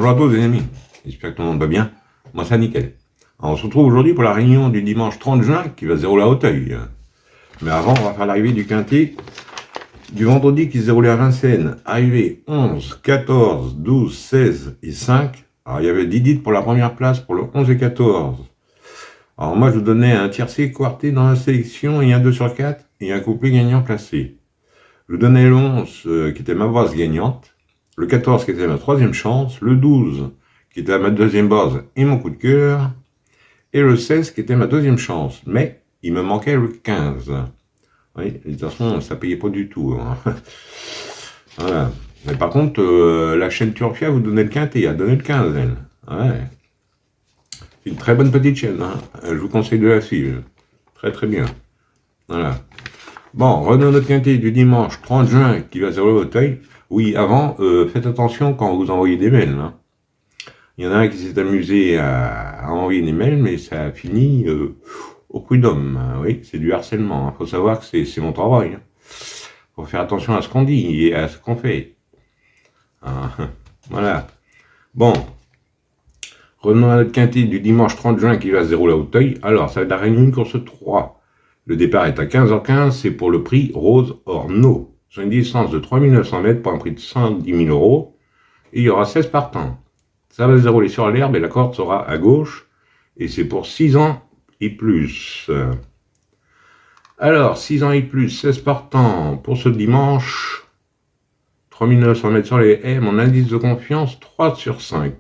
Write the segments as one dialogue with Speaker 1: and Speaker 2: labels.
Speaker 1: Bonjour à tous les amis, j'espère que tout le monde va bien. Moi ça nickel. Alors, on se retrouve aujourd'hui pour la réunion du dimanche 30 juin qui va se dérouler à Auteuil. Mais avant, on va faire l'arrivée du quintet du vendredi qui se déroulait à Vincennes. Arrivée 11, 14, 12, 16 et 5. Alors il y avait 10 dites pour la première place pour le 11 et 14. Alors moi je vous donnais un tiercé quarté dans la sélection et un 2 sur 4 et un couplet gagnant placé. Je vous donnais le 11 qui était ma base gagnante, le 14 qui était ma troisième chance, le 12 qui était ma deuxième base et mon coup de cœur, et le 16 qui était ma deuxième chance. Mais il me manquait le 15. Oui, de toute façon, ça payait pas du tout. Hein. Voilà. Mais par contre, la chaîne Turfia vous donnait le quintet, a donné le 15, elle. Ouais. C'est une très bonne petite chaîne. Hein. Je vous conseille de la suivre. Très très bien. Voilà. Bon, revenons à notre quintet du dimanche 30 juin qui va se dérouler au Auteuil. Oui, avant, faites attention quand vous envoyez des mails. Hein. Il y en a un qui s'est amusé à envoyer des mails, mais ça a fini au prud'homme. Oui, c'est du harcèlement. Il faut savoir que c'est mon travail. Il faut faire attention à ce qu'on dit et à ce qu'on fait. Ah, voilà. Bon, revenons à notre quintet du dimanche 30 juin qui va se dérouler à Auteuil. Alors, ça va être la réunion course 3. Le départ est à 15h15, c'est pour le prix Rose Orno. Sur une distance de 3900 mètres pour un prix de 110 000 euros. Et il y aura 16 partants. Ça va se dérouler sur l'herbe et la corde sera à gauche. Et c'est pour 6 ans et plus. Alors, 6 ans et plus, 16 partants pour ce dimanche. 3900 mètres sur les haies, mon indice de confiance, 3 sur 5.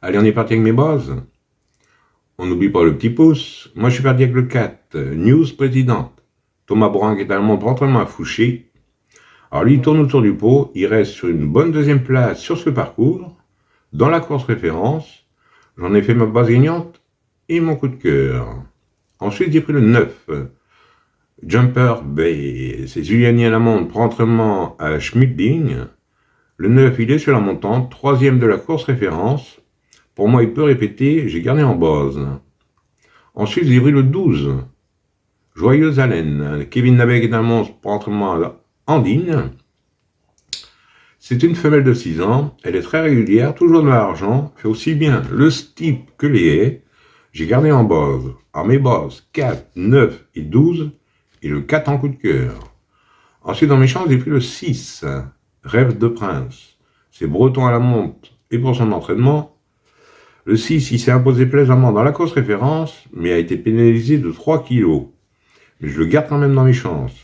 Speaker 1: Allez, on est parti avec mes bases. On n'oublie pas le petit pouce. Moi, je suis parti avec le 4, News Présidente. Thomas Brun qui est allemand proprement à Fouché. Alors lui, il tourne autour du pot. Il reste sur une bonne deuxième place sur ce parcours. Dans la course référence, j'en ai fait ma base gagnante et mon coup de cœur. Ensuite, j'ai pris le 9, Jumper Bay. C'est Juliani à la montre, proprement à Schmidling. Le 9, il est sur la montante, troisième de la course référence. Pour moi, il peut répéter, j'ai gardé en base. Ensuite, j'ai pris le 12, Joyeuse Haleine. Kevin Nabec est un monstre proprement à Andine. C'est une femelle de 6 ans, elle est très régulière, toujours de l'argent, fait aussi bien le steep que les haies. J'ai gardé en base. Alors mes bases, 4, 9 et 12, et le 4 en coup de cœur. Ensuite, dans mes chances, j'ai pris le 6, Rêve de Prince. C'est breton à la monte et pour son entraînement. Le 6, il s'est imposé plaisamment dans la course référence, mais a été pénalisé de 3 kilos. Mais je le garde quand même dans mes chances.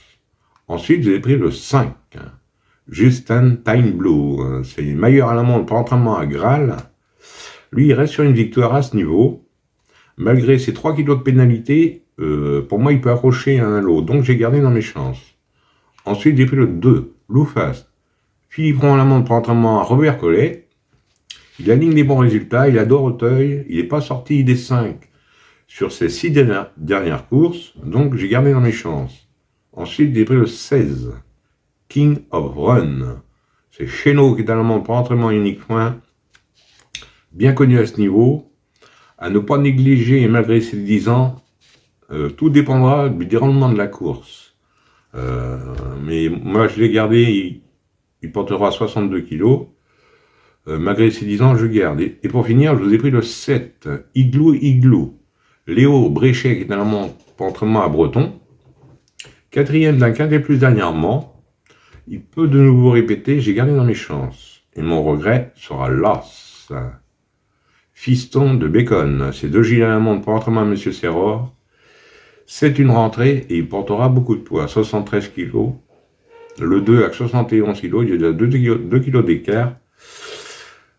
Speaker 1: Ensuite, j'ai pris le 5, Justin Time Blue. C'est le meilleur à la montre pour entraînement à Graal. Lui, il reste sur une victoire à ce niveau. Malgré ses 3 kilos de pénalité, pour moi, il peut accrocher un lot. Donc, j'ai gardé dans mes chances. Ensuite, j'ai pris le 2, Lou Fast. Philippe Ron à la montre pour entraînement à Robert Collet. Il aligne des bons résultats, il adore Auteuil, il n'est pas sorti des 5 sur ses 6 dernières courses, donc j'ai gardé dans mes chances. Ensuite, j'ai pris le 16, King of Run. C'est Chéneau qui est allemand pour entraînement unique point, bien connu à ce niveau, à ne pas négliger, et malgré ses 10 ans, tout dépendra du déroulement de la course. Mais moi, je l'ai gardé, il portera 62 kilos. Malgré ces 10 ans, je garde. Et pour finir, je vous ai pris le 7, Igloo Igloo. Léo Bréchet, qui est un entraînement à Breton. Quatrième d'un quintet plus dernièrement. Il peut de nouveau répéter, j'ai gardé dans mes chances. Et mon regret sera l'as. Fiston de Bacon. C'est 2 gilets à la montre pour entraînement à M. Serror. C'est une rentrée et il portera beaucoup de poids, 73 kg. Le 2 à 71 kg, il y a 2 kg d'écart.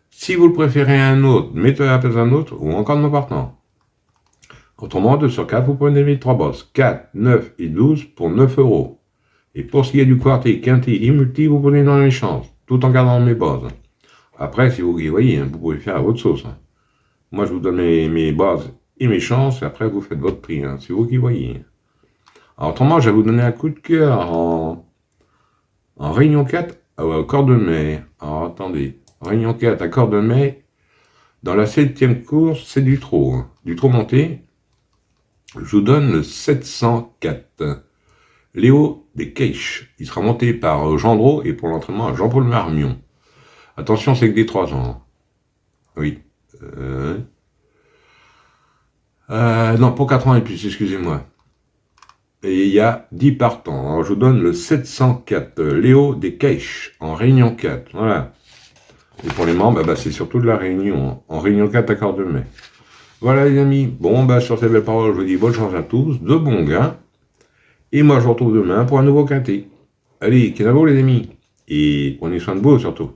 Speaker 1: Si vous le préférez à un autre, mettez-le à la place d'un autre ou encore de mon partant. Autrement, 2 sur 4, vous prenez les 3 bosses. 4, 9 et 12 pour 9 euros. Et pour ce qui est du quartet, quintet et multi, vous prenez dans les chances, tout en gardant mes bases. Après, si vous y voyez, vous pouvez faire à votre sauce. Moi, je vous donne mes bases et mes chances, et après, vous faites votre prix. C'est vous qui voyez. Alors, autrement, je vais vous donner un coup de cœur en réunion 4 à Cordemais. Alors, attendez. Réunion 4 à Cordemais, dans la 7e course, c'est du trot. Du trot monté. Je vous donne le 704. Léo Desqueiches. Il sera monté par Gendreau et pour l'entraînement à Jean-Paul Marmion. Attention, c'est que des 3 ans. Oui. Non, pour 4 ans et plus, excusez-moi. Et il y a 10 partants. Alors, je vous donne le 704, Léo des Caches, en Réunion 4. Voilà. Et pour les membres, c'est surtout de la Réunion, en Réunion 4 à quart de mai. Voilà les amis. Bon, sur ces belles paroles, je vous dis bonne chance à tous, de bons gains. Et moi, je vous retrouve demain pour un nouveau quintet. Allez, kenavo les amis. Et prenez soin de vous surtout.